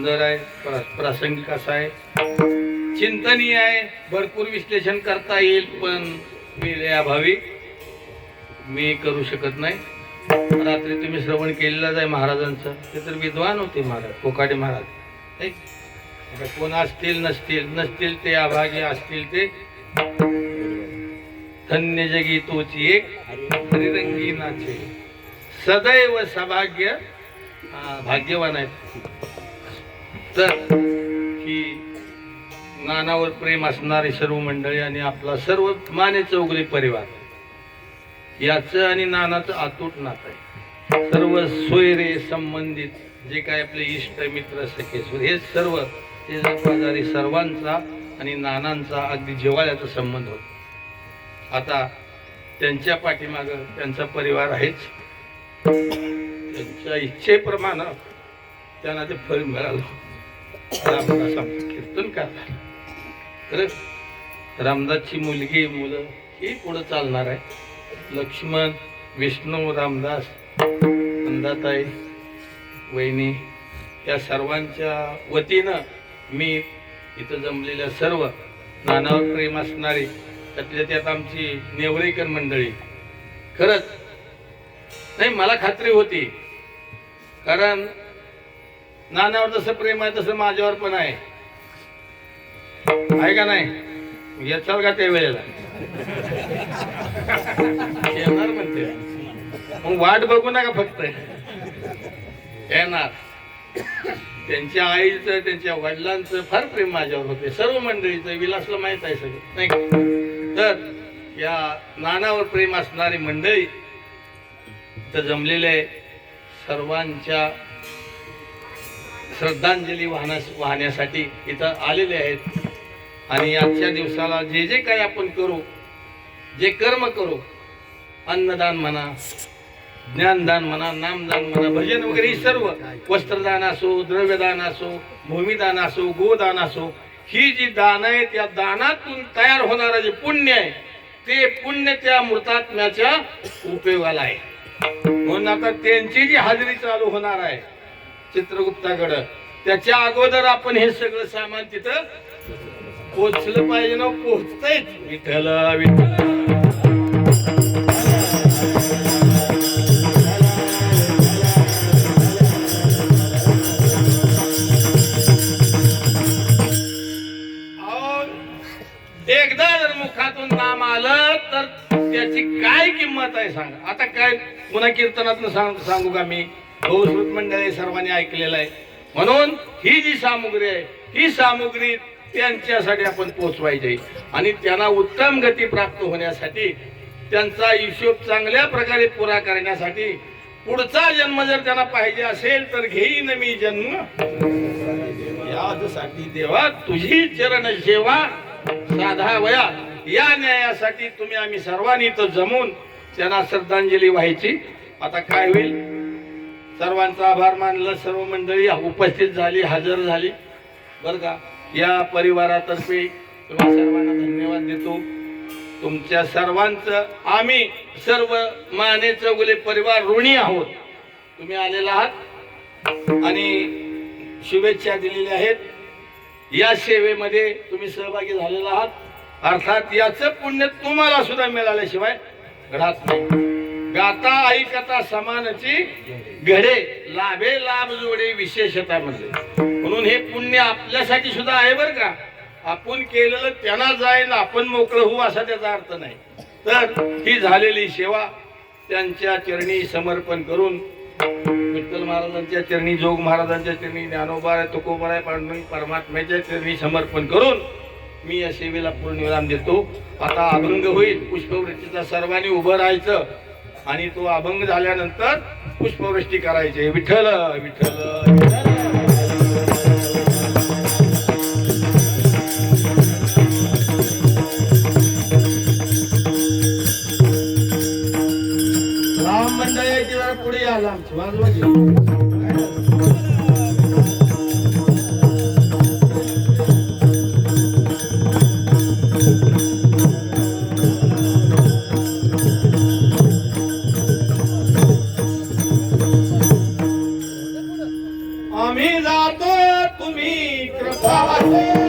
सुंदर आहे, प्रासंगिक असा आहे, चिंतनीय आहे, भरपूर विश्लेषण करता येईल, पण वेळेअभावी मी करू शकत नाही. रात्री तुम्ही श्रवण केलेलंच आहे महाराजांचं, ते तर विद्वान होते महाराज, कोकाटे महाराज. आता कोण असतील नसतील ते अभागी, असतील ते धन्य जगी तोची एक हरिरंगी नाचे, सदैव सौभाग्य भाग्यवान आहेत. तर ही नानावर प्रेम असणारी सर्व मंडळी आणि आपला सर्व माने चौगुले परिवार, याचं आणि नानाचं अतूट नातं आहे. सर्व सोयरे संबंधित जे काय आपले इष्ट मित्र सखेश्वर हे सर्व शेजारी सर्वांचा आणि नानांचा अगदी जिव्हाळ्याचा संबंध होता. आता त्यांच्या पाठीमागं त्यांचा परिवार आहेच, त्यांच्या इच्छेप्रमाणे त्यांना ते फळ मिळालं. कीर्तन करणार खरंच रामदासची मुलगी मुलं ही पुढे चालणार आहे. लक्ष्मण, विष्णू, रामदास, नंदाताई, वहिनी या सर्वांच्या वतीनं मी इथं जमलेल्या सर्व नानावर प्रेम असणारी, त्यातल्या त्यात आमची नेवरेकर मंडळी, खरंच नाही मला खात्री होती, कारण नानावर जसं प्रेम आहे तसं माझ्यावर पण आहे का नाही? याचाल का त्या वेळेला येणार म्हणते, मग वाट बघू नका, फक्त येणार. त्यांच्या आईचं, त्यांच्या वडिलांचं फार प्रेम माझ्यावर होते, सर्व मंडळीचं, विलासला माहित आहे सगळं, नाही का? तर या नानावर प्रेम असणारी मंडळी इथं जमलेले सर्वांच्या श्रद्धांजली वाहण्यासाठी इथं आलेले आहेत. आणि आजच्या दिवसाला जे जे काही आपण करू, जे कर्म करू, अन्नदान म्हणा, ज्ञानदान म्हणा, नामदान म्हणा, भजन वगैरे, ही सर्व, वस्त्रदान असो, द्रव्यदान असो, भूमिदान असो, गोदान असो, ही जी दान आहे, त्या दानातून तयार होणारं जे पुण्य आहे, ते पुण्य त्या मृतात्म्याच्या उपयोगाला आहे. म्हणून आता त्यांची जी हाजरी चालू होणार आहे चित्रगुप्ताकडं, त्याच्या अगोदर आपण हे सगळं सामान तिथं पोचलं पाहिजे ना. पोचतंय विठ्ठल विठ्ठल. एकदा जर मुखातून नाम आलं तर त्याची काय किंमत आहे सांगा. आता काय पुन्हा कीर्तनातून सांगू का मी? हो, श्रुत मंडळी सर्वांनी ऐकलेलं आहे. म्हणून ही जी सामुग्री आहे, ही सामुग्री त्यांच्यासाठी आपण पोचवायची आणि त्यांना उत्तम गती प्राप्त होण्यासाठी, त्यांचा हिशोब चांगल्या प्रकारे पुरा करण्यासाठी, पुढचा जन्म जर त्यांना पाहिजे असेल तर घेईन मी जन्म यासाठी देवा तुझी चरण सेवा साधावया. या न्यायासाठी तुम्ही आम्ही सर्वांनी इथं जमून त्यांना श्रद्धांजली व्हायची. आता काय होईल, सर्वांचा आभार मानलं, सर्व मंडळी उपस्थित झाली, हजर झाली बरं का. या परिवारातर्फे तुम्हा सर्वांना धन्यवाद देतो. तुमच्या सर्वांचं आम्ही सर्व माने चौगुले परिवार ऋणी आहोत. तुम्ही आलेला आहात आणि शुभेच्छा दिलेल्या आहेत. या सेवेमध्ये तुम्ही सहभागी झालेला आहात, अर्थात याचं पुण्य तुम्हाला सुद्धा मिळाल्याशिवाय घडत नाही. गाता ऐकता समानची घडे, लाभे लाभ जोडे विशेषता म्हणजे. म्हणून हे पुण्य आपल्यासाठी सुद्धा आहे बरं का. आपण केलेलं त्यांना जाईल, आपण मोकळं होऊ असा त्याचा अर्थ नाही. तर ही झालेली सेवा त्यांच्या चरणी समर्पण करून, विठ्ठल महाराजांच्या चरणी, जोग महाराजांच्या चरणी, ज्ञानोबा तुकोबा पांडुरंग परमात्म्याच्या चरणी समर्पण करून मी या सेवेला पूर्णविराम देतो. आता अभंग होईल, पुष्पवृष्टीचा सर्वांनी उभं राहायचं आणि तो अभंग झाल्यानंतर पुष्पवृष्टी करायची. विठ्ठल विठ्ठल विठ्ठल. राम मंडळाची वेळा पुढे आला असे